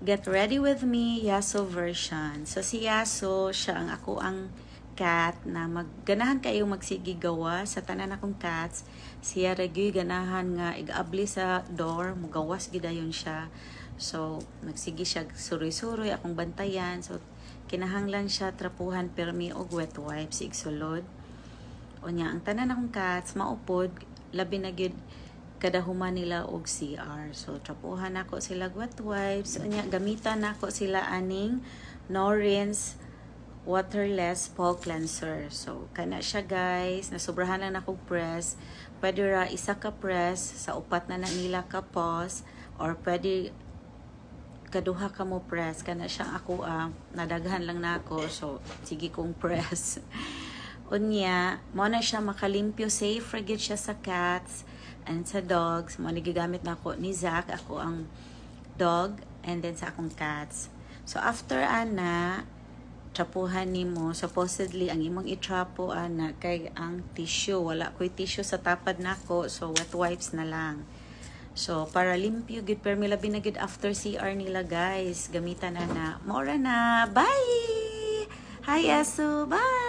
Get ready with me, Yaso version. So si Yaso, siya ang ako ang cat na magganahan kayo magsigigawa sa tanan akong cats. Siya reguly ganahan nga igabli sa door, mugawas gidayon siya. So nagsigi siya suroy-suroy akong bantayan. So kinahanglan siya trapuhan permi og wet wipes igsulod. Unya ang tanan akong cats maupod labi na gyud kada human nila og CR. So trapuhan nako sila wet wipes. Unya gamitan nako sila aning no rinse waterless paw cleanser. So kana siya guys, nasobrahan lang nako press. Pwede ra isa ka press sa upat na nila ka paws or pwede kaduha ka mo press. Kana siya ako nadaghan lang nako. So sige kong press. Unya, mo na siya makalimpyo, safe rigid siya sa cats and sa dogs. Mo nagigamit na ako ni Zach, ako ang dog, and then sa akong cats. So after ana, trapuhan nimo, supposedly ang imong itrapo ana kay ang tissue, wala ko'y tissue sa tapad nako, so wet wipes na lang. So para limpyo gid permi labi na gid after CR nila guys, gamitan na. Maura na. Bye. Hi Aso. Bye.